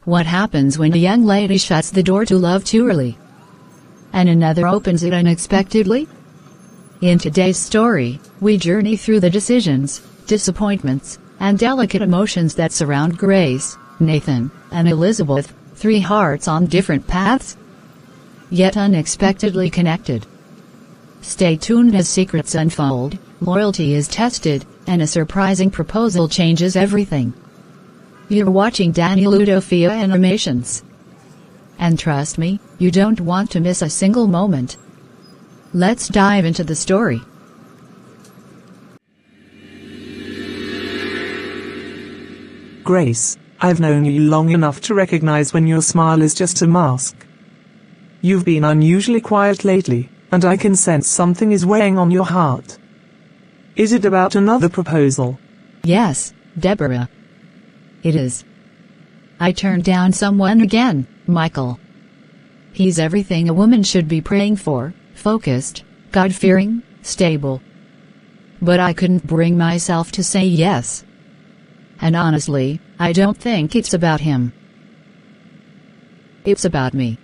What happens when a young lady shuts the door to love too early, and another opens it unexpectedly? In today's story, we journey through the decisions, disappointments, and delicate emotions that surround Grace, Nathan, and Elizabeth, three hearts on different paths, yet unexpectedly connected. Stay tuned as secrets unfold, loyalty is tested, and a surprising proposal changes everything. You're watching Daniel Udofia Animations. And trust me, you don't want to miss a single moment. Let's dive into the story. Grace, I've known you long enough to recognize when your smile is just a mask. You've been unusually quiet lately, and I can sense something is weighing on your heart. Is it about another proposal? Yes, Deborah. It is. I turned down someone again, Michael. He's everything a woman should be praying for: focused, God-fearing, stable. But I couldn't bring myself to say yes. And honestly, I don't think it's about him. It's about me.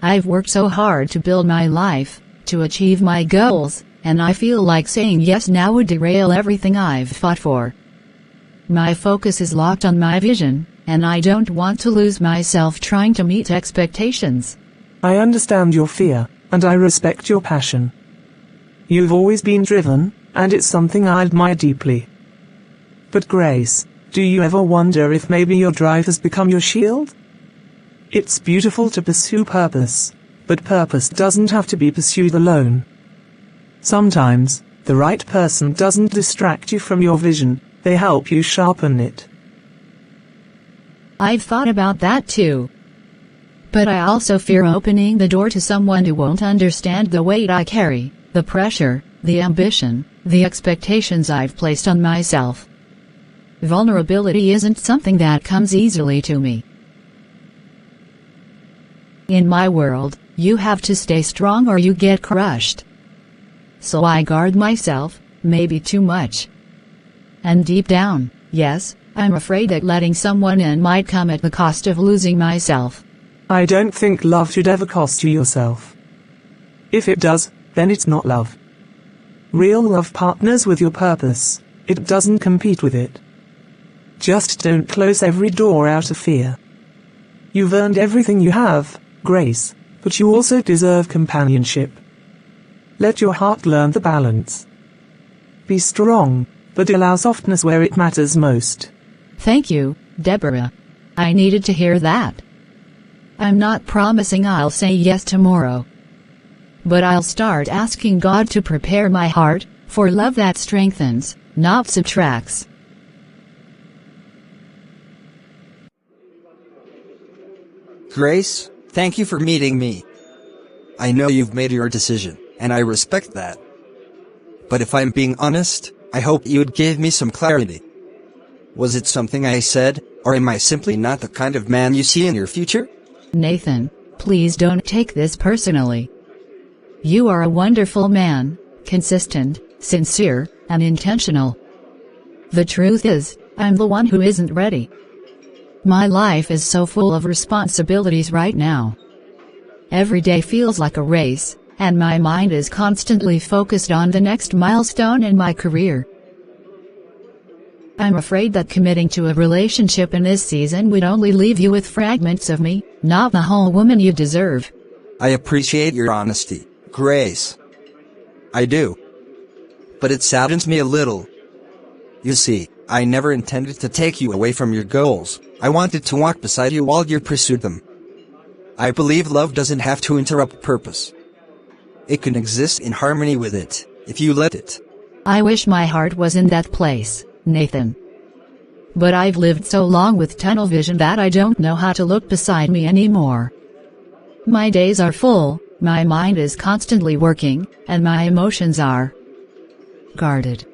I've worked so hard to build my life, to achieve my goals, and I feel like saying yes now would derail everything I've fought for. My focus is locked on my vision, and I don't want to lose myself trying to meet expectations. I understand your fear, and I respect your passion. You've always been driven, and it's something I admire deeply. But Grace, do you ever wonder if maybe your drive has become your shield? It's beautiful to pursue purpose, but purpose doesn't have to be pursued alone. Sometimes, the right person doesn't distract you from your vision, they help you sharpen it. I've thought about that too. But I also fear opening the door to someone who won't understand the weight I carry, the pressure, the ambition, the expectations I've placed on myself. Vulnerability isn't something that comes easily to me. In my world, you have to stay strong or you get crushed. So I guard myself, maybe too much. And deep down, yes, I'm afraid that letting someone in might come at the cost of losing myself. I don't think love should ever cost you yourself. If it does, then it's not love. Real love partners with your purpose, it doesn't compete with it. Just don't close every door out of fear. You've earned everything you have, Grace, but you also deserve companionship. Let your heart learn the balance. Be strong, but allow softness where it matters most. Thank you, Deborah. I needed to hear that. I'm not promising I'll say yes tomorrow. But I'll start asking God to prepare my heart for love that strengthens, not subtracts. Grace, thank you for meeting me. I know you've made your decision, and I respect that. But if I'm being honest, I hope you'd give me some clarity. Was it something I said, or am I simply not the kind of man you see in your future? Nathan, please don't take this personally. You are a wonderful man, consistent, sincere, and intentional. The truth is, I'm the one who isn't ready. My life is so full of responsibilities right now. Every day feels like a race, and my mind is constantly focused on the next milestone in my career. I'm afraid that committing to a relationship in this season would only leave you with fragments of me, not the whole woman you deserve. I appreciate your honesty, Grace. I do. But it saddens me a little. You see, I never intended to take you away from your goals. I wanted to walk beside you while you pursued them. I believe love doesn't have to interrupt purpose. It can exist in harmony with it, if you let it. I wish my heart was in that place, Nathan. But I've lived so long with tunnel vision that I don't know how to look beside me anymore. My days are full, my mind is constantly working, and my emotions are guarded.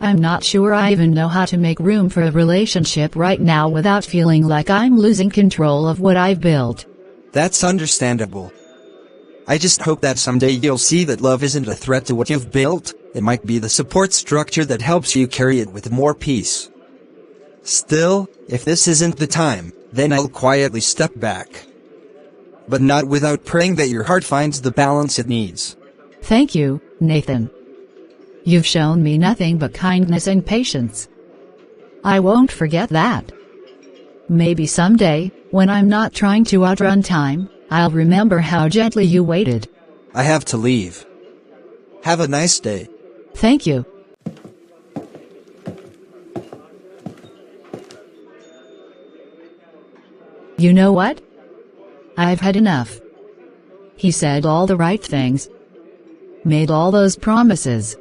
I'm not sure I even know how to make room for a relationship right now without feeling like I'm losing control of what I've built. That's understandable. I just hope that someday you'll see that love isn't a threat to what you've built, it might be the support structure that helps you carry it with more peace. Still, if this isn't the time, Then I'll quietly step back. But not without praying that your heart finds the balance it needs. Thank you, Nathan. You've shown me nothing but kindness and patience. I won't forget that. Maybe someday, when I'm not trying to outrun time, I'll remember how gently you waited. I have to leave. Have a nice day. Thank you. You know what? I've had enough. He said all the right things. Made all those promises.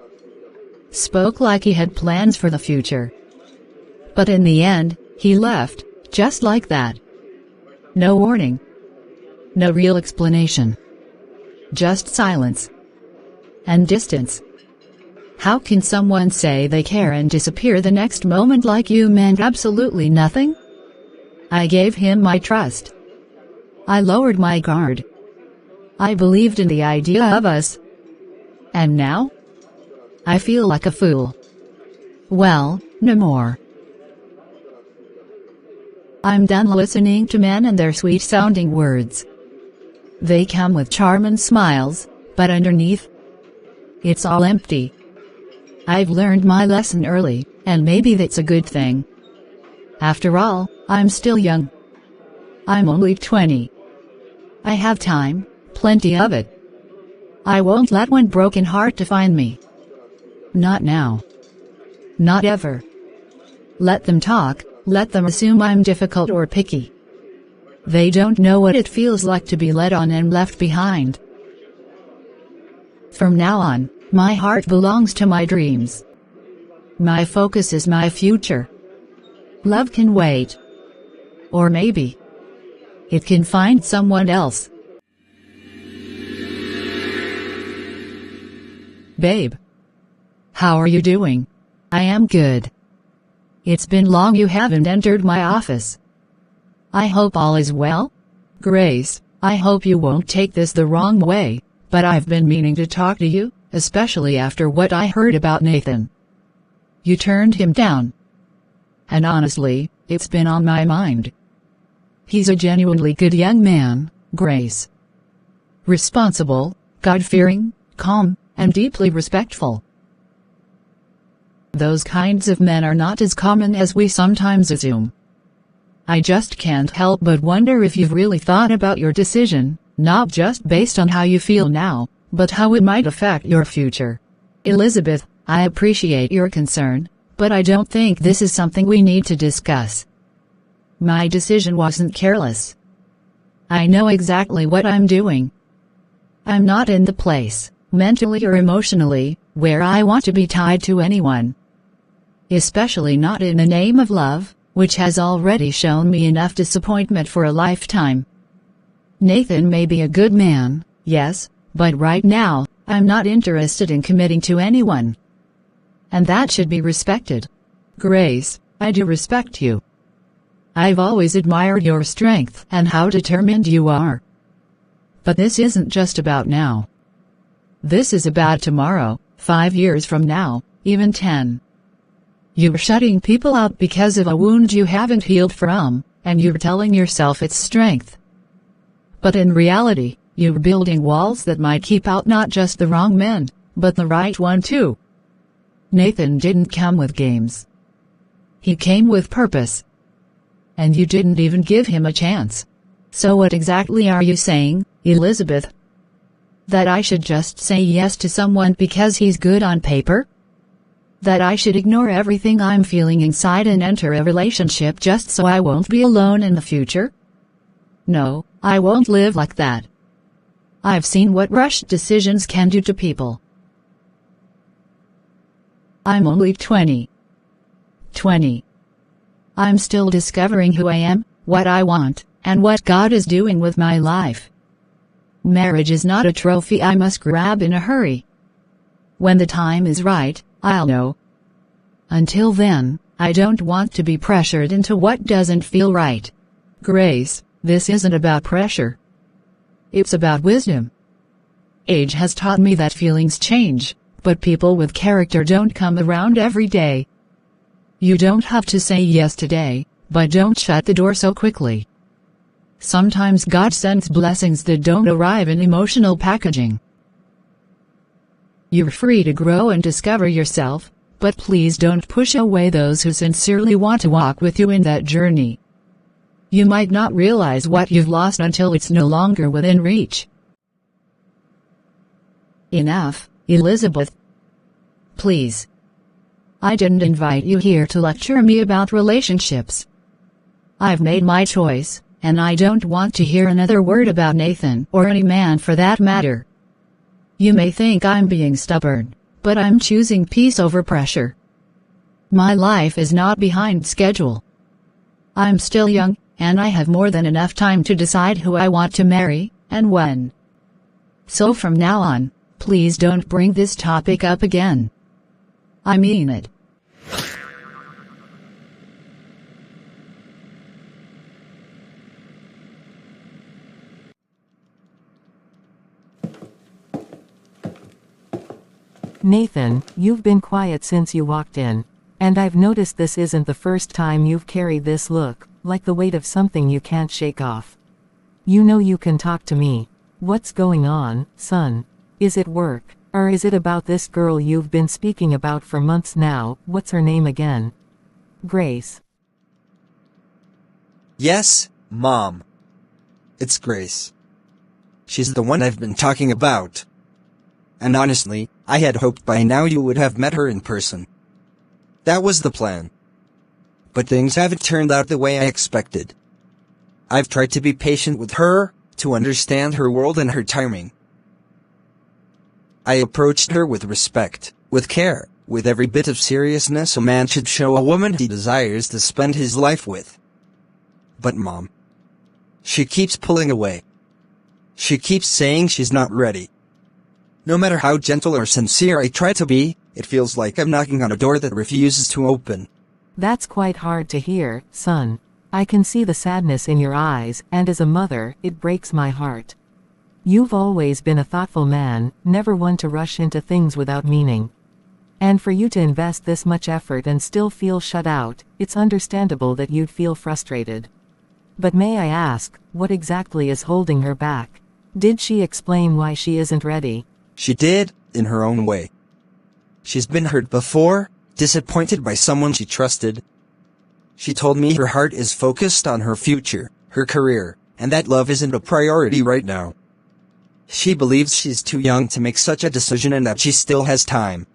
Spoke like he had plans for the future. But in the end, he left, just like that. No warning. No real explanation. Just silence. And distance. How can someone say they care and disappear the next moment like you meant absolutely nothing? I gave him my trust. I lowered my guard. I believed in the idea of us. And now? I feel like a fool. Well, no more. I'm done listening to men and their sweet-sounding words. They come with charm and smiles, but underneath, it's all empty. I've learned my lesson early, and maybe that's a good thing. After all, I'm still young. I'm only 20. I have time, plenty of it. I won't let one broken heart define me. Not now. Not ever. Let them talk, let them assume I'm difficult or picky. They don't know what it feels like to be led on and left behind. From now on, my heart belongs to my dreams. My focus is my future. Love can wait. Or maybe it can find someone else. Babe. How are you doing? I am good. It's been long you haven't entered my office. I hope all is well? Grace, I hope you won't take this the wrong way, but I've been meaning to talk to you, especially after what I heard about Nathan. You turned him down. And honestly, it's been on my mind. He's a genuinely good young man, Grace. Responsible, God-fearing, calm, and deeply respectful. Those kinds of men are not as common as we sometimes assume. I just can't help but wonder if you've really thought about your decision, not just based on how you feel now, but how it might affect your future. Elizabeth, I appreciate your concern, but I don't think this is something we need to discuss. My decision wasn't careless. I know exactly what I'm doing. I'm not in the place, mentally or emotionally, where I want to be tied to anyone. Especially not in the name of love, which has already shown me enough disappointment for a lifetime. Nathan may be a good man, yes, but right now, I'm not interested in committing to anyone. And that should be respected. Grace, I do respect you. I've always admired your strength and how determined you are. But this isn't just about now. This is about tomorrow, 5 years from now, even 10. You're shutting people out because of a wound you haven't healed from, and you're telling yourself it's strength. But in reality, you're building walls that might keep out not just the wrong men, but the right one too. Nathan didn't come with games. He came with purpose. And you didn't even give him a chance. So what exactly are you saying, Elizabeth? That I should just say yes to someone because he's good on paper? That I should ignore everything I'm feeling inside and enter a relationship just so I won't be alone in the future? No, I won't live like that. I've seen what rushed decisions can do to people. I'm only 20. 20. I'm still discovering who I am, what I want, and what God is doing with my life. Marriage is not a trophy I must grab in a hurry. When the time is right, I'll know. Until then, I don't want to be pressured into what doesn't feel right. Grace, this isn't about pressure. It's about wisdom. Age has taught me that feelings change, but people with character don't come around every day. You don't have to say yes today, but don't shut the door so quickly. Sometimes God sends blessings that don't arrive in emotional packaging. You're free to grow and discover yourself, but please don't push away those who sincerely want to walk with you in that journey. You might not realize what you've lost until it's no longer within reach. Enough, Elizabeth. Please. I didn't invite you here to lecture me about relationships. I've made my choice, and I don't want to hear another word about Nathan, or any man for that matter. You may think I'm being stubborn, but I'm choosing peace over pressure. My life is not behind schedule. I'm still young, and I have more than enough time to decide who I want to marry, and when. So from now on, please don't bring this topic up again. I mean it. Nathan, you've been quiet since you walked in, and I've noticed this isn't the first time you've carried this look, like the weight of something you can't shake off. You know you can talk to me. What's going on, son? Is it work, or is it about this girl you've been speaking about for months now? What's her name again? Grace. Yes, Mom. It's Grace. She's the one I've been talking about. And honestly, I had hoped by now you would have met her in person. That was the plan. But things haven't turned out the way I expected. I've tried to be patient with her, to understand her world and her timing. I approached her with respect, with care, with every bit of seriousness a man should show a woman he desires to spend his life with. But Mom, she keeps pulling away. She keeps saying she's not ready. No matter how gentle or sincere I try to be, it feels like I'm knocking on a door that refuses to open. That's quite hard to hear, son. I can see the sadness in your eyes, and as a mother, it breaks my heart. You've always been a thoughtful man, never one to rush into things without meaning. And for you to invest this much effort and still feel shut out, it's understandable that you'd feel frustrated. But may I ask, what exactly is holding her back? Did she explain why she isn't ready? She did, in her own way. She's been hurt before, disappointed by someone she trusted. She told me her heart is focused on her future, her career, and that love isn't a priority right now. She believes she's too young to make such a decision and that she still has time.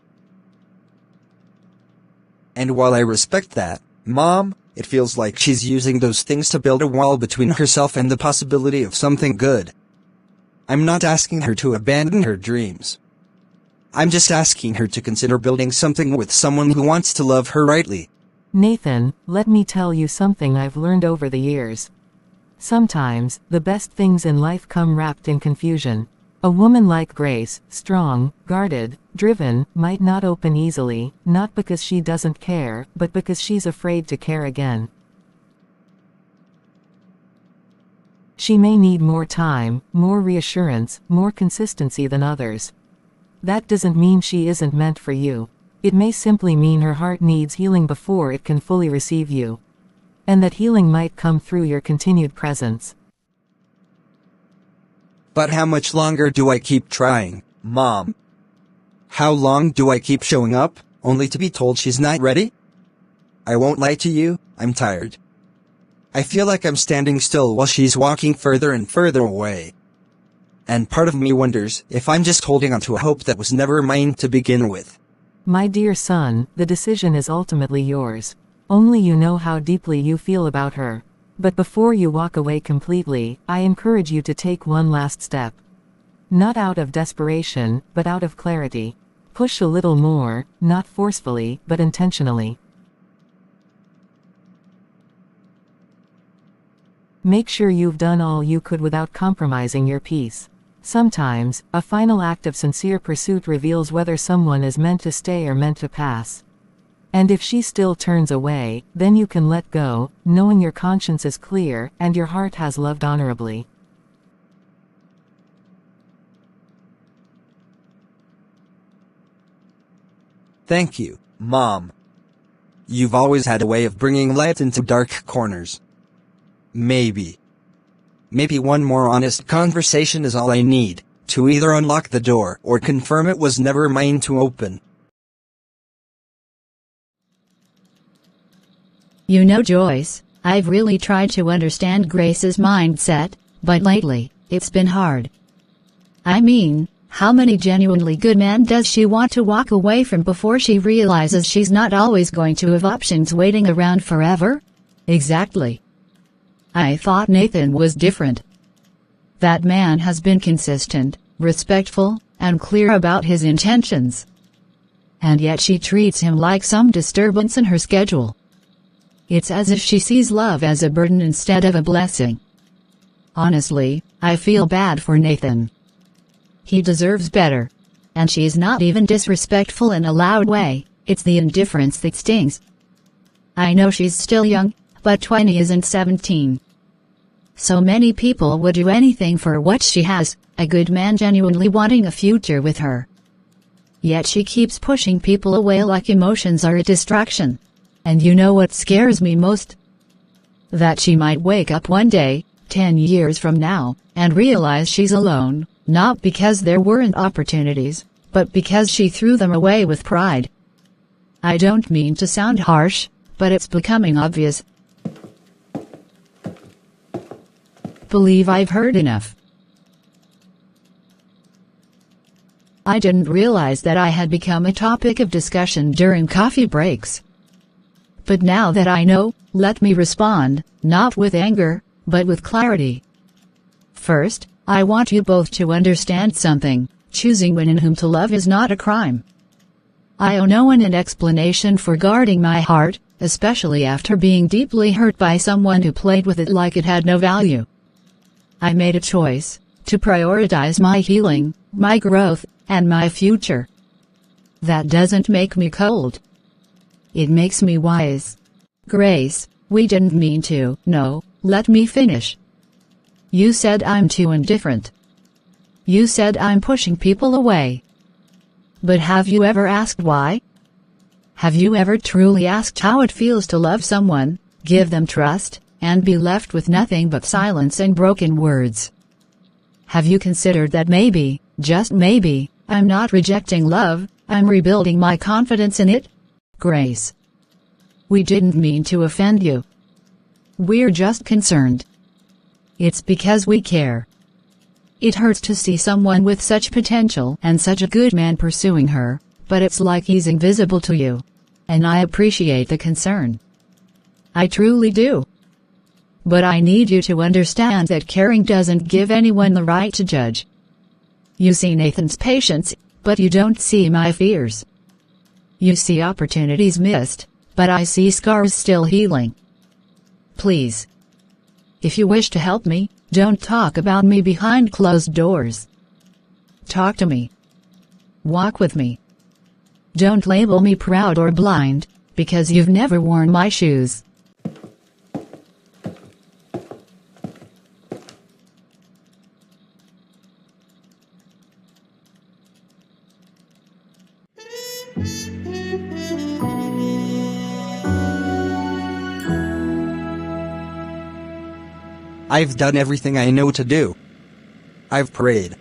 And while I respect that, Mom, it feels like she's using those things to build a wall between herself and the possibility of something good. I'm not asking her to abandon her dreams. I'm just asking her to consider building something with someone who wants to love her rightly. Nathan, let me tell you something I've learned over the years. Sometimes, the best things in life come wrapped in confusion. A woman like Grace, strong, guarded, driven, might not open easily, not because she doesn't care, but because she's afraid to care again. She may need more time, more reassurance, more consistency than others. That doesn't mean she isn't meant for you. It may simply mean her heart needs healing before it can fully receive you. And that healing might come through your continued presence. But how much longer do I keep trying, Mom? How long do I keep showing up, only to be told she's not ready? I won't lie to you, I'm tired. I feel like I'm standing still while she's walking further and further away. And part of me wonders if I'm just holding on to a hope that was never mine to begin with. My dear son, the decision is ultimately yours. Only you know how deeply you feel about her. But before you walk away completely, I encourage you to take one last step. Not out of desperation, but out of clarity. Push a little more, not forcefully, but intentionally. Make sure you've done all you could without compromising your peace. Sometimes, a final act of sincere pursuit reveals whether someone is meant to stay or meant to pass. And if she still turns away, then you can let go, knowing your conscience is clear, and your heart has loved honorably. Thank you, Mom. You've always had a way of bringing light into dark corners. Maybe one more honest conversation is all I need, to either unlock the door or confirm it was never mine to open. You know, Joyce, I've really tried to understand Grace's mindset, but lately, it's been hard. I mean, how many genuinely good men does she want to walk away from before she realizes she's not always going to have options waiting around forever? Exactly. I thought Nathan was different. That man has been consistent, respectful, and clear about his intentions. And yet she treats him like some disturbance in her schedule. It's as if she sees love as a burden instead of a blessing. Honestly, I feel bad for Nathan. He deserves better. And she's not even disrespectful in a loud way, it's the indifference that stings. I know she's still young, but 20 isn't 17. So many people would do anything for what she has, a good man genuinely wanting a future with her. Yet she keeps pushing people away like emotions are a distraction. And you know what scares me most? That she might wake up one day, 10 years from now, and realize she's alone, not because there weren't opportunities, but because she threw them away with pride. I don't mean to sound harsh, but it's becoming obvious. Believe I've heard enough. I didn't realize that I had become a topic of discussion during coffee breaks. But now that I know, let me respond, not with anger, but with clarity. First, I want you both to understand something: choosing when and whom to love is not a crime. I owe no one an explanation for guarding my heart, especially after being deeply hurt by someone who played with it like it had no value. I made a choice to prioritize my healing, my growth, and my future. That doesn't make me cold. It makes me wise. Grace, we didn't mean to. No, let me finish. You said I'm too indifferent. You said I'm pushing people away. But have you ever asked why? Have you ever truly asked how it feels to love someone, give them trust, and be left with nothing but silence and broken words? Have you considered that maybe, just maybe, I'm not rejecting love, I'm rebuilding my confidence in it? Grace, we didn't mean to offend you. We're just concerned. It's because we care. It hurts to see someone with such potential and such a good man pursuing her, but it's like he's invisible to you. And I appreciate the concern. I truly do. But I need you to understand that caring doesn't give anyone the right to judge. You see Nathan's patience, but you don't see my fears. You see opportunities missed, but I see scars still healing. Please. If you wish to help me, don't talk about me behind closed doors. Talk to me. Walk with me. Don't label me proud or blind, because you've never worn my shoes. I've done everything I know to do. I've prayed.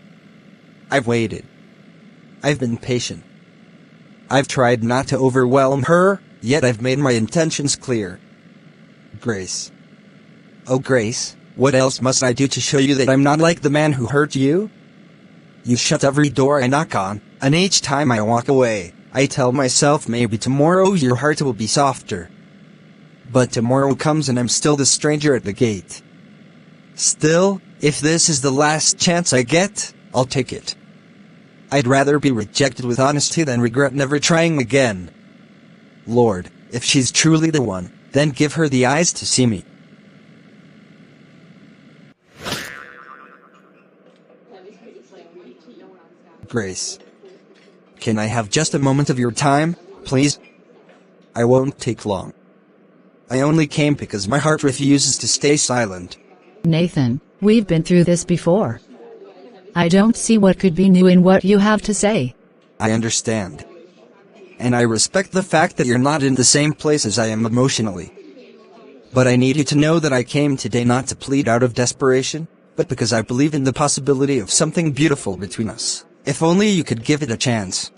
I've waited. I've been patient. I've tried not to overwhelm her, yet I've made my intentions clear. Grace. Oh Grace, what else must I do to show you that I'm not like the man who hurt you? You shut every door I knock on, and each time I walk away, I tell myself maybe tomorrow your heart will be softer. But tomorrow comes and I'm still the stranger at the gate. Still, if this is the last chance I get, I'll take it. I'd rather be rejected with honesty than regret never trying again. Lord, if she's truly the one, then give her the eyes to see me. Grace. Can I have just a moment of your time, please? I won't take long. I only came because my heart refuses to stay silent. Nathan, we've been through this before. I don't see what could be new in what you have to say. I understand. and I respect the fact that you're not in the same place as I am emotionally. But I need you to know that I came today not to plead out of desperation, but because I believe in the possibility of something beautiful between us, if only you could give it a chance.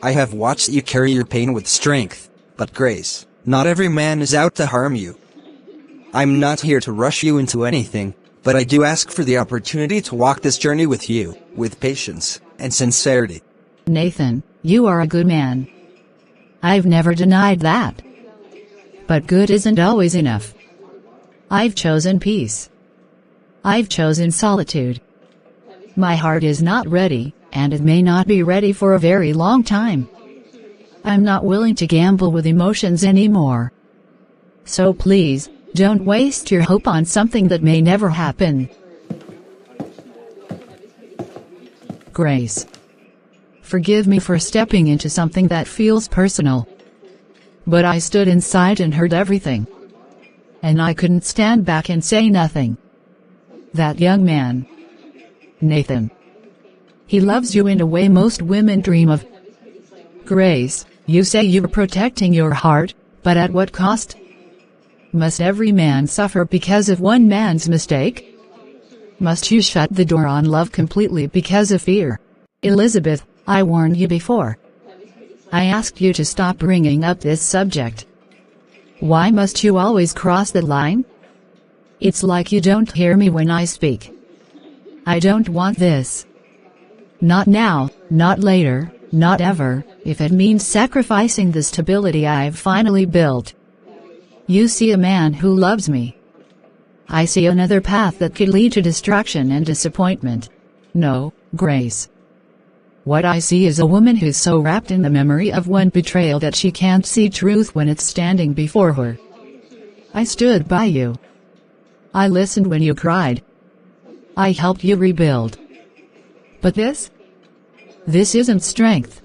I have watched you carry your pain with strength, but Grace, not every man is out to harm you. I'm not here to rush you into anything, but I do ask for the opportunity to walk this journey with you, with patience and sincerity. Nathan, you are a good man. I've never denied that. But good isn't always enough. I've chosen peace. I've chosen solitude. My heart is not ready, and it may not be ready for a very long time. I'm not willing to gamble with emotions anymore. So please, don't waste your hope on something that may never happen. Grace. Forgive me for stepping into something that feels personal. But I stood inside and heard everything. And I couldn't stand back and say nothing. That young man, Nathan. He loves you in a way most women dream of. Grace, you say you're protecting your heart, but at what cost? Must every man suffer because of one man's mistake? Must you shut the door on love completely because of fear? Elizabeth, I warned you before. I asked you to stop bringing up this subject. Why must you always cross the line? It's like you don't hear me when I speak. I don't want this. Not now, not later, not ever, if it means sacrificing the stability I've finally built. You see a man who loves me. I see another path that could lead to destruction and disappointment. No, Grace. What I see is a woman who's so wrapped in the memory of one betrayal that she can't see truth when it's standing before her. I stood by you. I listened when you cried. I helped you rebuild. But this isn't strength.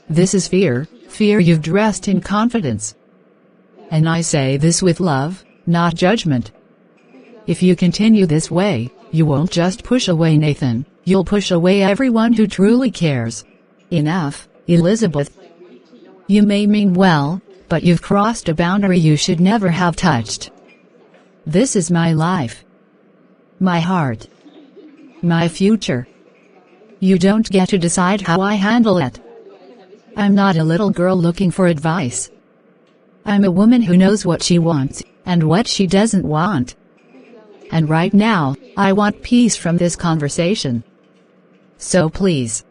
This is fear, fear you've dressed in confidence. And I say this with love, not judgment. If you continue this way, you won't just push away Nathan, you'll push away everyone who truly cares. Enough, Elizabeth. You may mean well, but you've crossed a boundary you should never have touched. This is my life. My heart. My future. You don't get to decide how I handle it. I'm not a little girl looking for advice. I'm a woman who knows what she wants, and what she doesn't want. And right now, I want peace from this conversation. So please,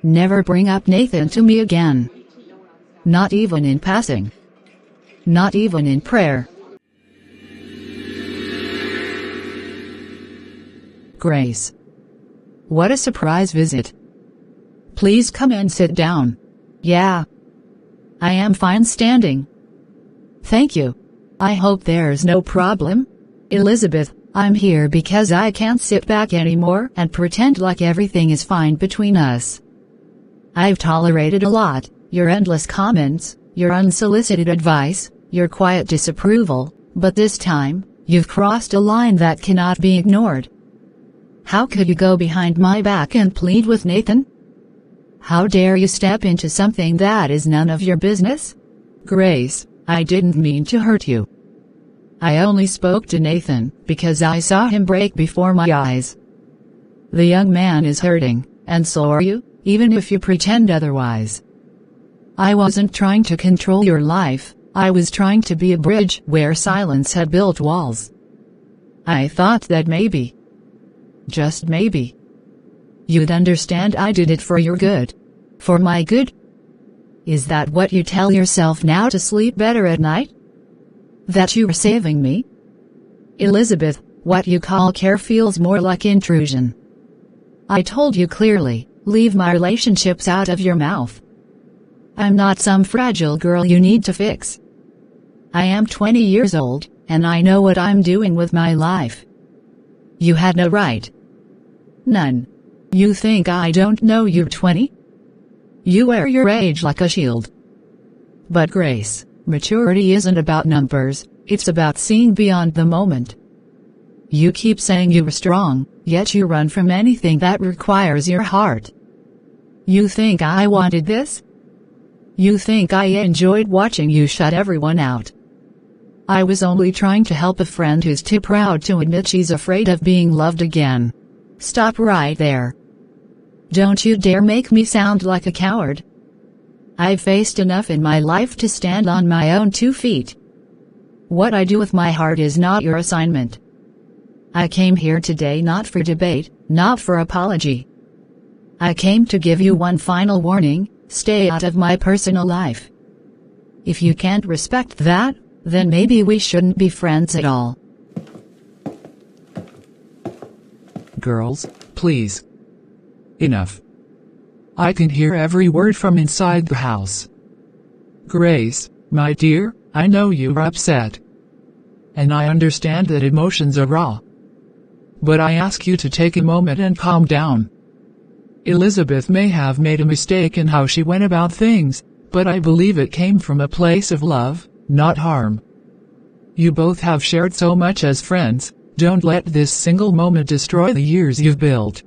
never bring up Nathan to me again. Not even in passing. Not even in prayer. Grace. What a surprise visit. Please come and sit down. Yeah. I am fine standing. Thank you. I hope there's no problem. Elizabeth, I'm here because I can't sit back anymore and pretend like everything is fine between us. I've tolerated a lot, your endless comments, your unsolicited advice, your quiet disapproval, but this time, you've crossed a line that cannot be ignored. How could you go behind my back and plead with Nathan? How dare you step into something that is none of your business? Grace, I didn't mean to hurt you. I only spoke to Nathan because I saw him break before my eyes. The young man is hurting, and so are you, even if you pretend otherwise. I wasn't trying to control your life, I was trying to be a bridge where silence had built walls. I thought that maybe, just maybe, you'd understand I did it for your good. For my good? Is that what you tell yourself now to sleep better at night? That you're saving me? Elizabeth, what you call care feels more like intrusion. I told you clearly, leave my relationships out of your mouth. I'm not some fragile girl you need to fix. I am 20 years old, and I know what I'm doing with my life. You had no right. None. You think I don't know you're 20? You wear your age like a shield. But Grace, maturity isn't about numbers, it's about seeing beyond the moment. You keep saying you're strong, yet you run from anything that requires your heart. You think I wanted this? You think I enjoyed watching you shut everyone out? I was only trying to help a friend who's too proud to admit she's afraid of being loved again. Stop right there. Don't you dare make me sound like a coward. I've faced enough in my life to stand on my own 2 feet. What I do with my heart is not your assignment. I came here today not for debate, not for apology. I came to give you one final warning: stay out of my personal life. If you can't respect that, then maybe we shouldn't be friends at all. Girls, please. Enough. I can hear every word from inside the house. Grace, my dear, I know you're upset. And I understand that emotions are raw. But I ask you to take a moment and calm down. Elizabeth may have made a mistake in how she went about things, but I believe it came from a place of love, not harm. You both have shared so much as friends. Don't let this single moment destroy the years you've built.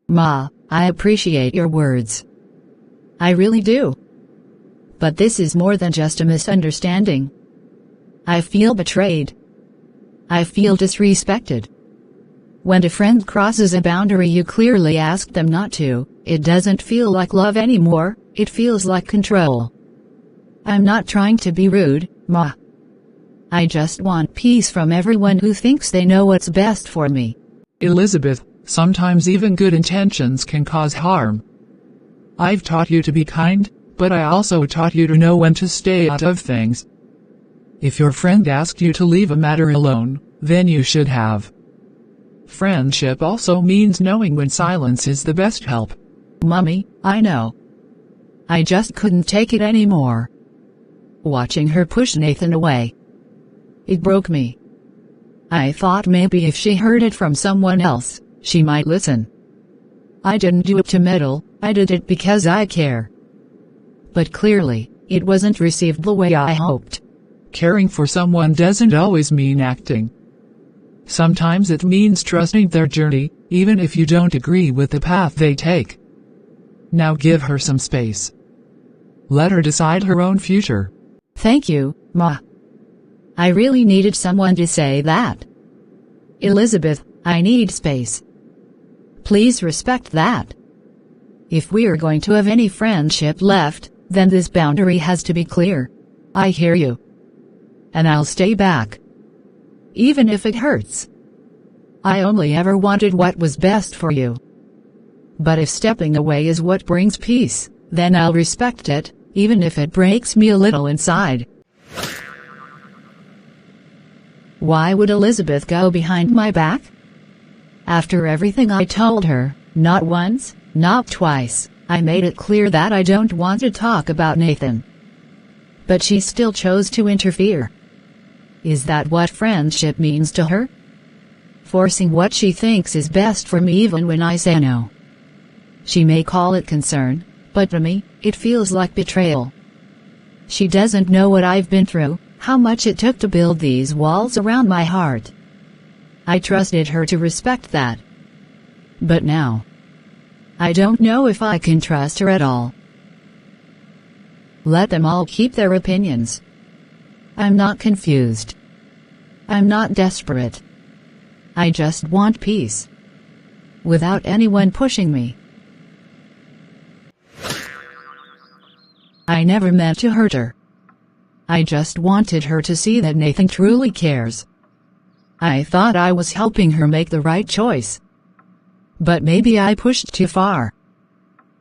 Ma, I appreciate your words. I really do. But this is more than just a misunderstanding. I feel betrayed. I feel disrespected. When a friend crosses a boundary you clearly asked them not to, it doesn't feel like love anymore, it feels like control. I'm not trying to be rude, Ma. I just want peace from everyone who thinks they know what's best for me. Elizabeth, sometimes even good intentions can cause harm. I've taught you to be kind, but I also taught you to know when to stay out of things. If your friend asked you to leave a matter alone, then you should have. Friendship also means knowing when silence is the best help. Mummy, I know. I just couldn't take it anymore. Watching her push Nathan away. It broke me. I thought maybe if she heard it from someone else, she might listen. I didn't do it to meddle, I did it because I care. But clearly, it wasn't received the way I hoped. Caring for someone doesn't always mean acting. Sometimes it means trusting their journey, even if you don't agree with the path they take. Now give her some space. Let her decide her own future. Thank you, Ma. I really needed someone to say that. Elizabeth, I need space. Please respect that. If we're going to have any friendship left, then this boundary has to be clear. I hear you. And I'll stay back. Even if it hurts. I only ever wanted what was best for you. But if stepping away is what brings peace, then I'll respect it, even if it breaks me a little inside. Why would Elizabeth go behind my back? After everything I told her, not once, not twice, I made it clear that I don't want to talk about Nathan. But she still chose to interfere. Is that what friendship means to her? Forcing what she thinks is best for me even when I say no. She may call it concern, but to me, it feels like betrayal. She doesn't know what I've been through, how much it took to build these walls around my heart. I trusted her to respect that. But now, I don't know if I can trust her at all. Let them all keep their opinions. I'm not confused. I'm not desperate. I just want peace. Without anyone pushing me. I never meant to hurt her. I just wanted her to see that Nathan truly cares. I thought I was helping her make the right choice. But maybe I pushed too far.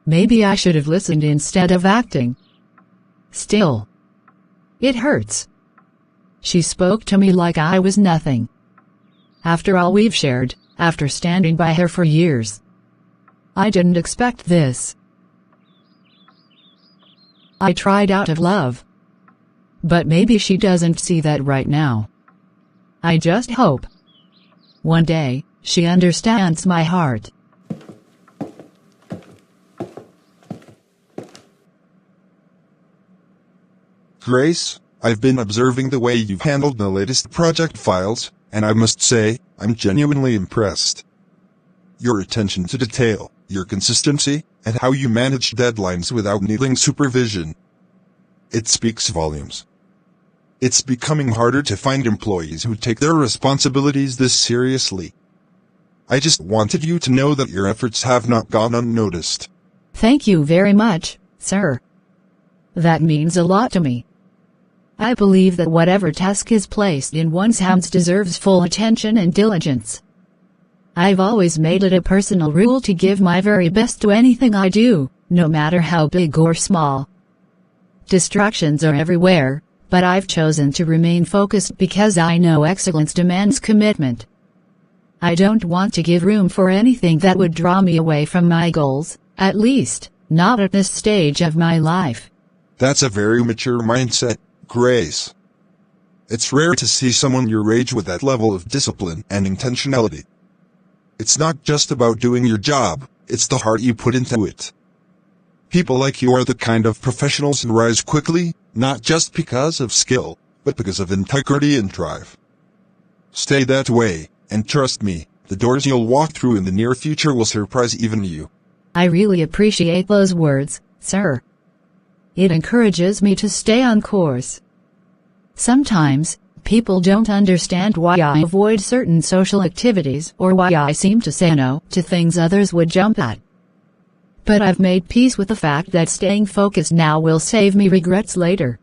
Maybe I should have listened instead of acting. Still, it hurts. She spoke to me like I was nothing. After all we've shared, after standing by her for years. I didn't expect this. I tried out of love. But maybe she doesn't see that right now. I just hope one day she understands my heart. Grace, I've been observing the way you've handled the latest project files, and I must say, I'm genuinely impressed. Your attention to detail, your consistency, and how you manage deadlines without needing supervision. It speaks volumes. It's becoming harder to find employees who take their responsibilities this seriously. I just wanted you to know that your efforts have not gone unnoticed. Thank you very much, sir. That means a lot to me. I believe that whatever task is placed in one's hands deserves full attention and diligence. I've always made it a personal rule to give my very best to anything I do, no matter how big or small. Distractions are everywhere, but I've chosen to remain focused because I know excellence demands commitment. I don't want to give room for anything that would draw me away from my goals, at least, not at this stage of my life. That's a very mature mindset, Grace. It's rare to see someone your age with that level of discipline and intentionality. It's not just about doing your job, it's the heart you put into it. People like you are the kind of professionals who rise quickly, not just because of skill, but because of integrity and drive. Stay that way, and trust me, the doors you'll walk through in the near future will surprise even you. I really appreciate those words, sir. It encourages me to stay on course. Sometimes, people don't understand why I avoid certain social activities or why I seem to say no to things others would jump at. But I've made peace with the fact that staying focused now will save me regrets later.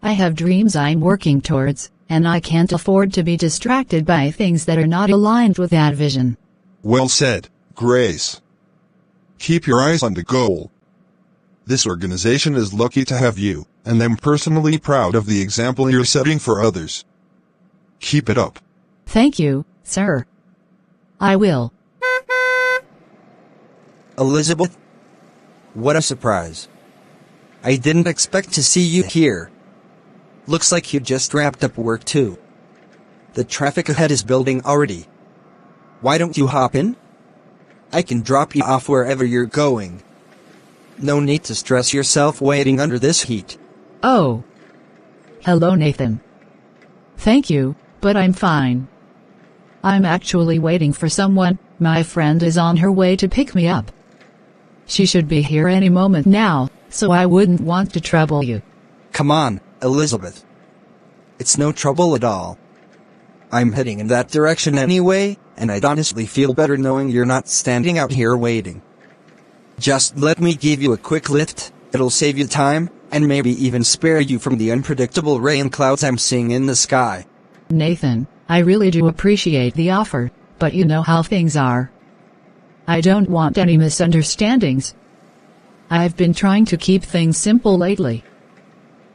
I have dreams I'm working towards, and I can't afford to be distracted by things that are not aligned with that vision. Well said, Grace. Keep your eyes on the goal. This organization is lucky to have you, and I'm personally proud of the example you're setting for others. Keep it up. Thank you, sir. I will. Elizabeth? What a surprise. I didn't expect to see you here. Looks like you just wrapped up work too. The traffic ahead is building already. Why don't you hop in? I can drop you off wherever you're going. No need to stress yourself waiting under this heat. Oh. Hello, Nathan. Thank you, but I'm fine. I'm actually waiting for someone. My friend is on her way to pick me up. She should be here any moment now, so I wouldn't want to trouble you. Come on, Elizabeth. It's no trouble at all. I'm heading in that direction anyway, and I'd honestly feel better knowing you're not standing out here waiting. Just let me give you a quick lift, it'll save you time, and maybe even spare you from the unpredictable rain clouds I'm seeing in the sky. Nathan, I really do appreciate the offer, but you know how things are. I don't want any misunderstandings. I've been trying to keep things simple lately.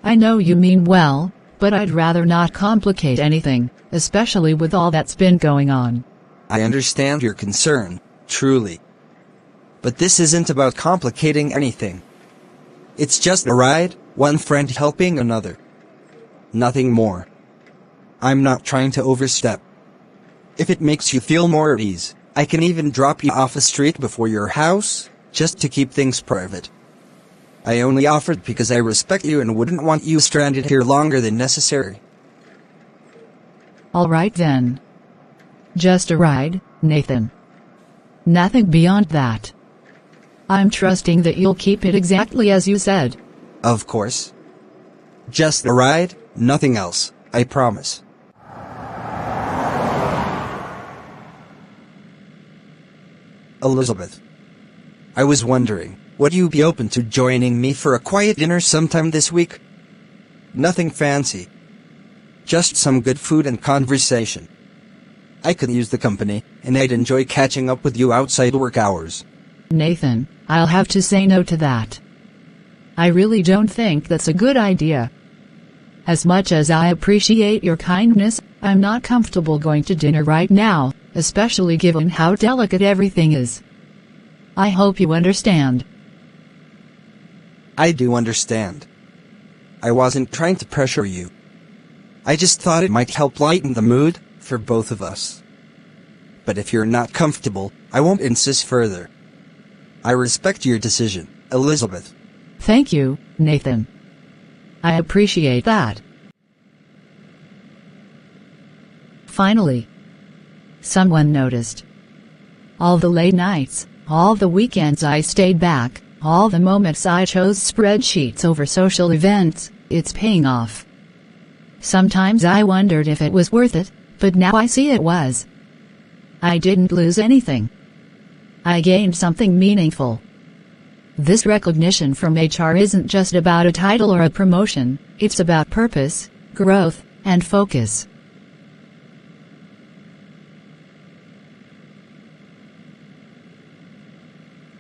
I know you mean well, but I'd rather not complicate anything, especially with all that's been going on. I understand your concern, truly. But this isn't about complicating anything. It's just a ride, one friend helping another. Nothing more. I'm not trying to overstep. If it makes you feel more at ease, I can even drop you off a street before your house, just to keep things private. I only offered because I respect you and wouldn't want you stranded here longer than necessary. All right then. Just a ride, Nathan. Nothing beyond that. I'm trusting that you'll keep it exactly as you said. Of course. Just a ride, nothing else, I promise. Elizabeth. I was wondering, would you be open to joining me for a quiet dinner sometime this week? Nothing fancy. Just some good food and conversation. I could use the company, and I'd enjoy catching up with you outside work hours. Nathan, I'll have to say no to that. I really don't think that's a good idea. As much as I appreciate your kindness, I'm not comfortable going to dinner right now, especially given how delicate everything is. I hope you understand. I do understand. I wasn't trying to pressure you. I just thought it might help lighten the mood for both of us. But if you're not comfortable, I won't insist further. I respect your decision, Elizabeth. Thank you, Nathan. I appreciate that. Finally, someone noticed. All the late nights, all the weekends I stayed back, all the moments I chose spreadsheets over social events, it's paying off. Sometimes I wondered if it was worth it, but now I see it was. I didn't lose anything. I gained something meaningful. This recognition from HR isn't just about a title or a promotion, it's about purpose, growth, and focus.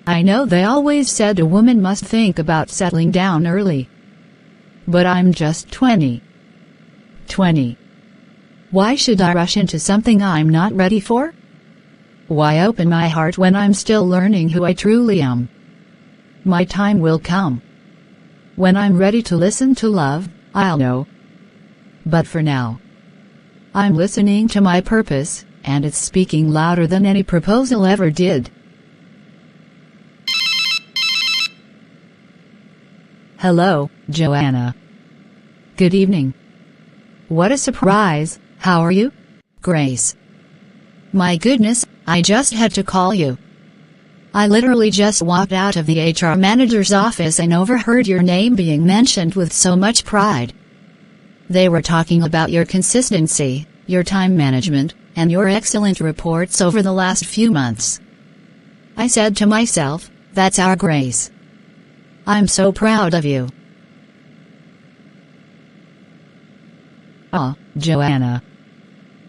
I know they always said a woman must think about settling down early. But I'm just 20. Why should I rush into something I'm not ready for? Why open my heart when I'm still learning who I truly am? My time will come. When I'm ready to listen to love, I'll know. But for now, I'm listening to my purpose, and it's speaking louder than any proposal ever did. Hello, Joanna. Good evening. What a surprise, how are you? Grace. My goodness, I just had to call you. I literally just walked out of the HR manager's office and overheard your name being mentioned with so much pride. They were talking about your consistency, your time management, and your excellent reports over the last few months. I said to myself, that's our Grace. I'm so proud of you. Ah, Joanna.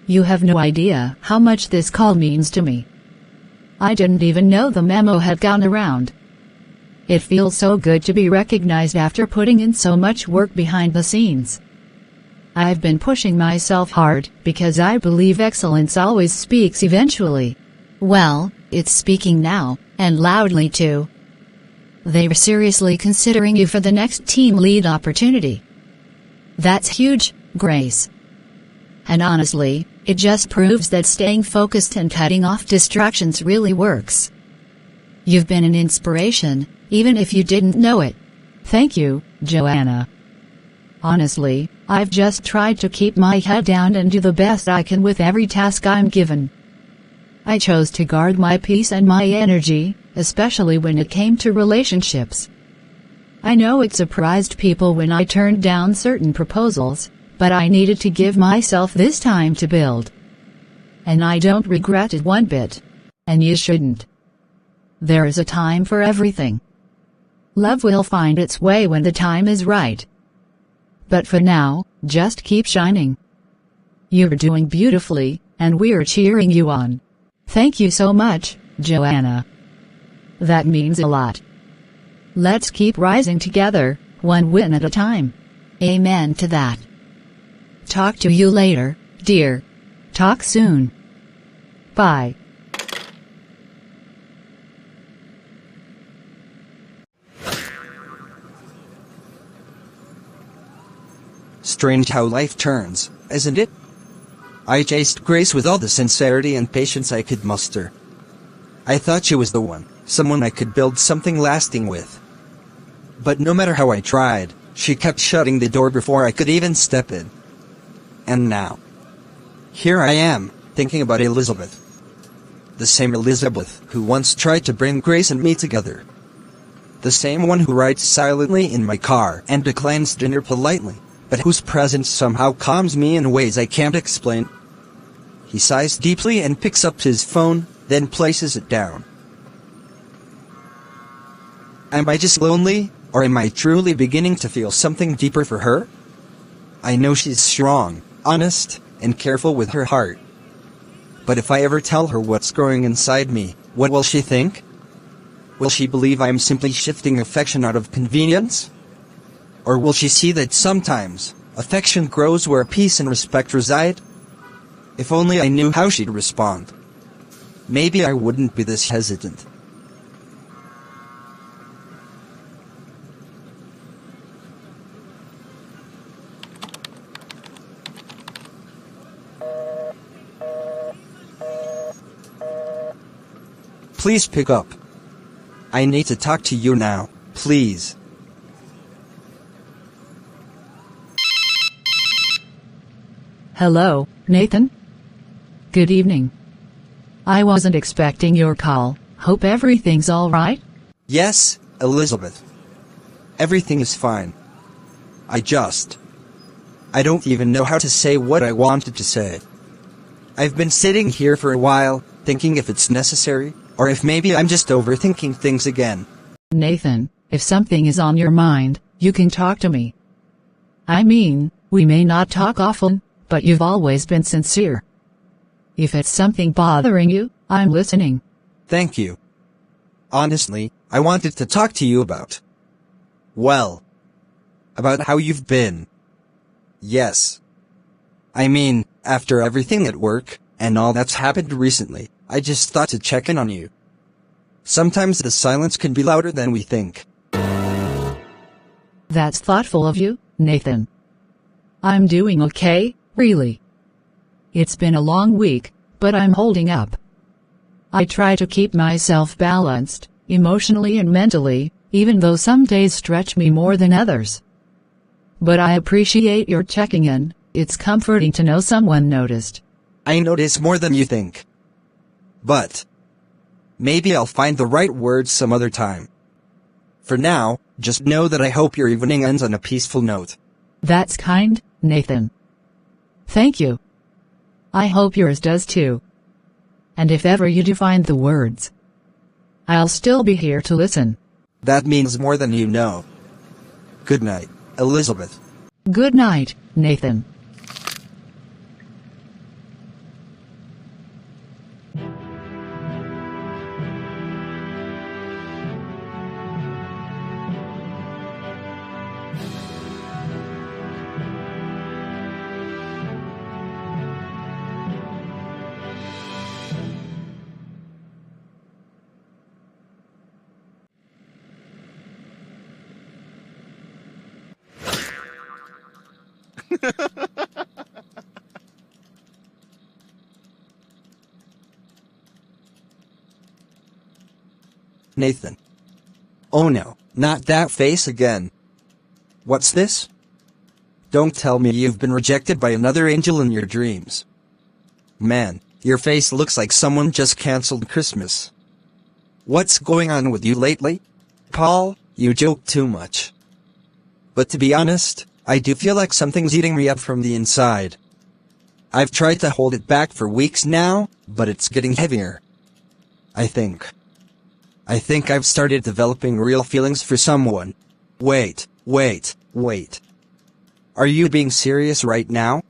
You have no idea how much this call means to me. I didn't even know the memo had gone around. It feels so good to be recognized after putting in so much work behind the scenes. I've been pushing myself hard because I believe excellence always speaks eventually. Well, it's speaking now, and loudly too. They're seriously considering you for the next team lead opportunity. That's huge, Grace. And honestly, it just proves that staying focused and cutting off distractions really works. You've been an inspiration, even if you didn't know it. Thank you, Joanna. Honestly, I've just tried to keep my head down and do the best I can with every task I'm given. I chose to guard my peace and my energy, especially when it came to relationships. I know it surprised people when I turned down certain proposals, but I needed to give myself this time to build. And I don't regret it one bit. And you shouldn't. There is a time for everything. Love will find its way when the time is right. But for now, just keep shining. You're doing beautifully, and we're cheering you on. Thank you so much, Joanna. That means a lot. Let's keep rising together, one win at a time. Amen to that. Talk to you later, dear. Talk soon. Bye. Strange how life turns, isn't it? I chased Grace with all the sincerity and patience I could muster. I thought she was the one, someone I could build something lasting with. But no matter how I tried, she kept shutting the door before I could even step in. And now, here I am, thinking about Elizabeth. The same Elizabeth who once tried to bring Grace and me together. The same one who rides silently in my car and declines dinner politely, but whose presence somehow calms me in ways I can't explain. He sighs deeply and picks up his phone, then places it down. Am I just lonely, or am I truly beginning to feel something deeper for her? I know she's strong, honest, and careful with her heart. But if I ever tell her what's growing inside me, what will she think? Will she believe I'm simply shifting affection out of convenience? Or will she see that sometimes, affection grows where peace and respect reside? If only I knew how she'd respond. Maybe I wouldn't be this hesitant. Please pick up. I need to talk to you now, please. Hello, Nathan? Good evening. I wasn't expecting your call, Hope everything's alright? Yes, Elizabeth. Everything is fine. I don't even know how to say what I wanted to say. I've been sitting here for a while, thinking if it's necessary, or if maybe I'm just overthinking things again. Nathan, if something is on your mind, you can talk to me. I mean, we may not talk often, but you've always been sincere. If it's something bothering you, I'm listening. Thank you. Honestly, I wanted to talk to you about how you've been. Yes. I mean, after everything at work, and all that's happened recently, I just thought to check in on you. Sometimes the silence can be louder than we think. That's thoughtful of you, Nathan. I'm doing okay, really. It's been a long week, but I'm holding up. I try to keep myself balanced, emotionally and mentally, even though some days stretch me more than others. But I appreciate your checking in. It's comforting to know someone noticed. I notice more than you think. But maybe I'll find the right words some other time. For now, just know that I hope your evening ends on a peaceful note. That's kind, Nathan. Thank you. I hope yours does too. And if ever you do find the words, I'll still be here to listen. That means more than you know. Good night, Elizabeth. Good night, Nathan. Nathan. Oh no, not that face again. What's this? Don't tell me you've been rejected by another angel in your dreams. Man, your face looks like someone just canceled Christmas. What's going on with you lately? Paul, you joke too much. But to be honest, I do feel like something's eating me up from the inside. I've tried to hold it back for weeks now, but it's getting heavier. I think I've started developing real feelings for someone. Wait. Are you being serious right now?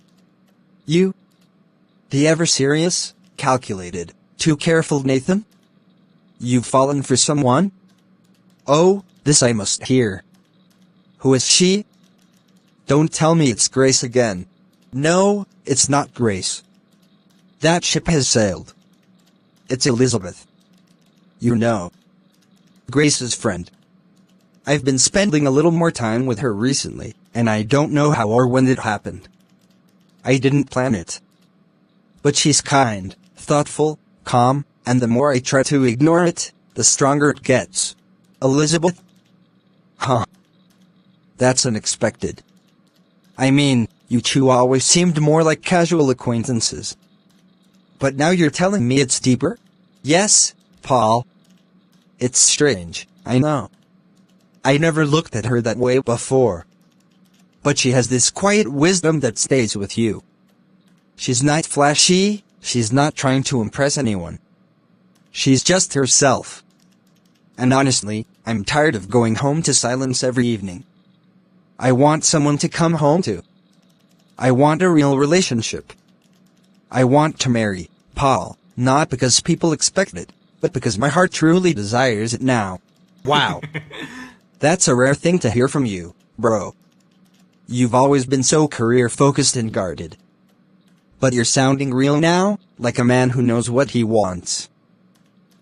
You? The ever serious, calculated, too careful Nathan? You've fallen for someone? Oh, this I must hear. Who is she? Don't tell me it's Grace again. No, it's not Grace. That ship has sailed. It's Elizabeth. You know. Grace's friend. I've been spending a little more time with her recently, and I don't know how or when it happened. I didn't plan it. But she's kind, thoughtful, calm, and the more I try to ignore it, the stronger it gets. Elizabeth? Huh. That's unexpected. I mean, you two always seemed more like casual acquaintances. But now you're telling me it's deeper? Yes, Paul. It's strange, I know. I never looked at her that way before. But she has this quiet wisdom that stays with you. She's not flashy, she's not trying to impress anyone. She's just herself. And honestly, I'm tired of going home to silence every evening. I want someone to come home to. I want a real relationship. I want to marry Paul, not because people expect it, but because my heart truly desires it now. Wow. That's a rare thing to hear from you, bro. You've always been so career-focused and guarded. But you're sounding real now, like a man who knows what he wants.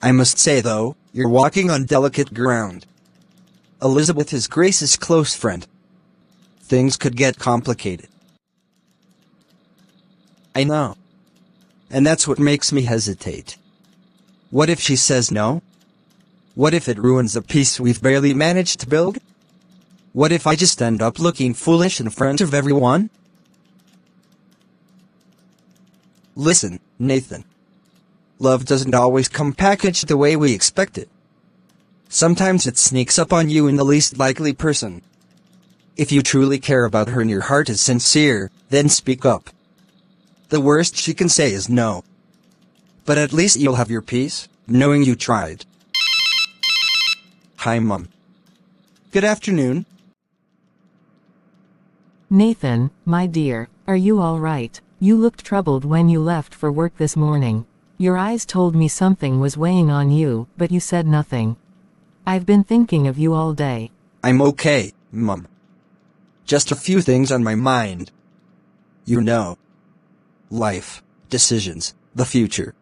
I must say though, you're walking on delicate ground. Elizabeth is Grace's close friend. Things could get complicated. I know. And that's what makes me hesitate. What if she says no? What if it ruins the peace we've barely managed to build? What if I just end up looking foolish in front of everyone? Listen, Nathan. Love doesn't always come packaged the way we expect it. Sometimes it sneaks up on you in the least likely person. If you truly care about her and your heart is sincere, then speak up. The worst she can say is no. But at least you'll have your peace, knowing you tried. Hi, Mom. Good afternoon. Nathan, my dear, are you all right? You looked troubled when you left for work this morning. Your eyes told me something was weighing on you, but you said nothing. I've been thinking of you all day. I'm okay, Mom. Just a few things on my mind. You know. Life, decisions, the future.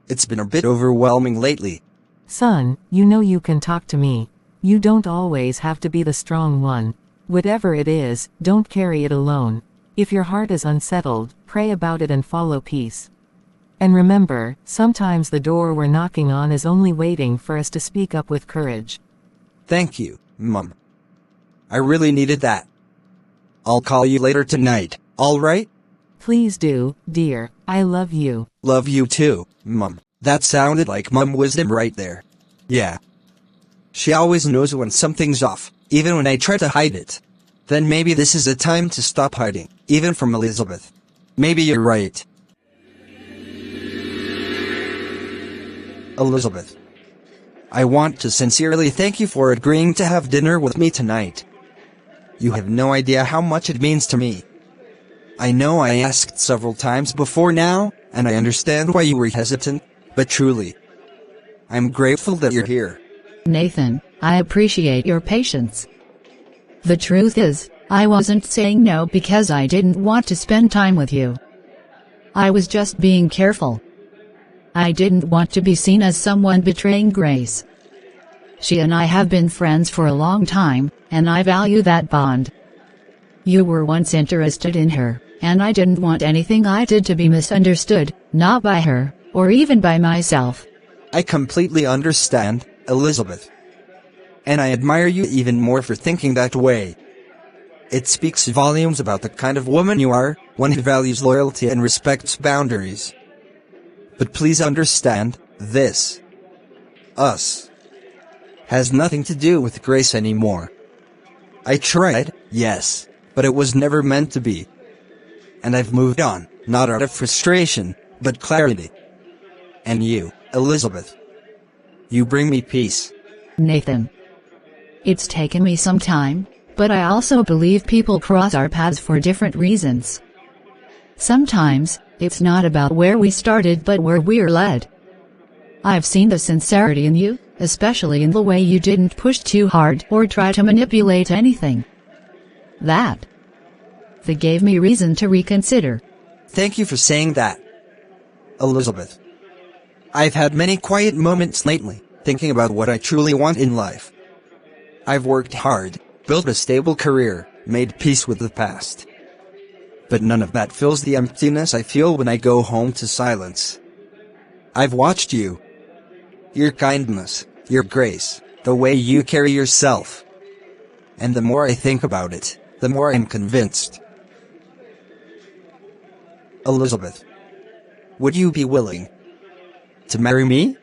It's been a bit overwhelming lately. Son, you know you can talk to me. You don't always have to be the strong one. Whatever it is, don't carry it alone. If your heart is unsettled, pray about it and follow peace. And remember, sometimes the door we're knocking on is only waiting for us to speak up with courage. Thank you, Mom. I really needed that. I'll call you later tonight, alright? Please do, dear. I love you. Love you too, Mom. That sounded like Mom wisdom right there. Yeah. She always knows when something's off, even when I try to hide it. Then maybe this is a time to stop hiding, even from Elizabeth. Maybe you're right. Elizabeth. I want to sincerely thank you for agreeing to have dinner with me tonight. You have no idea how much it means to me. I know I asked several times before now, and I understand why you were hesitant, but truly, I'm grateful that you're here. Nathan, I appreciate your patience. The truth is, I wasn't saying no because I didn't want to spend time with you. I was just being careful. I didn't want to be seen as someone betraying Grace. She and I have been friends for a long time, and I value that bond. You were once interested in her, and I didn't want anything I did to be misunderstood, not by her, or even by myself. I completely understand, Elizabeth. And I admire you even more for thinking that way. It speaks volumes about the kind of woman you are, one who values loyalty and respects boundaries. But please understand, this, us, has nothing to do with Grace anymore. I tried, yes, but it was never meant to be. And I've moved on, not out of frustration, but clarity. And you, Elizabeth, you bring me peace. Nathan. It's taken me some time, but I also believe people cross our paths for different reasons. Sometimes, it's not about where we started but where we're led. I've seen the sincerity in you, especially in the way you didn't push too hard or try to manipulate anything. That gave me reason to reconsider. Thank you for saying that, Elizabeth. I've had many quiet moments lately, thinking about what I truly want in life. I've worked hard, built a stable career, made peace with the past. But none of that fills the emptiness I feel when I go home to silence. I've watched you. Your kindness, your grace, the way you carry yourself. And the more I think about it, the more I'm convinced. Elizabeth, would you be willing to marry me?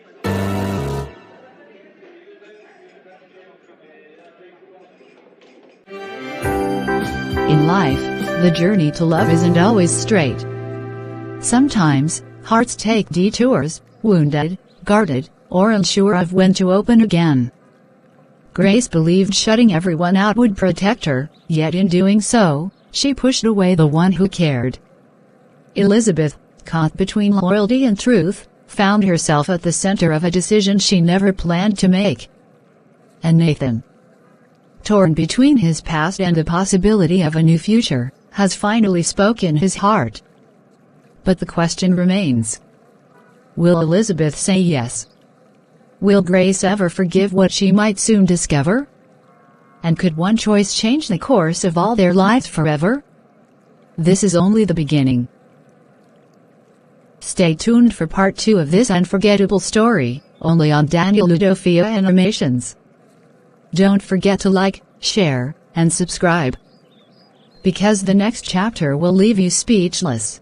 In life, the journey to love isn't always straight. Sometimes, hearts take detours, wounded, guarded, or unsure of when to open again. Grace believed shutting everyone out would protect her, yet in doing so, she pushed away the one who cared. Elizabeth, caught between loyalty and truth, found herself at the center of a decision she never planned to make. And Nathan, torn between his past and the possibility of a new future, has finally spoken his heart. But the question remains. Will Elizabeth say yes? Will Grace ever forgive what she might soon discover? And could one choice change the course of all their lives forever? This is only the beginning. Stay tuned for part 2 of this unforgettable story, only on Daniel Udofia Animations. Don't forget to like, share, and subscribe. Because the next chapter will leave you speechless.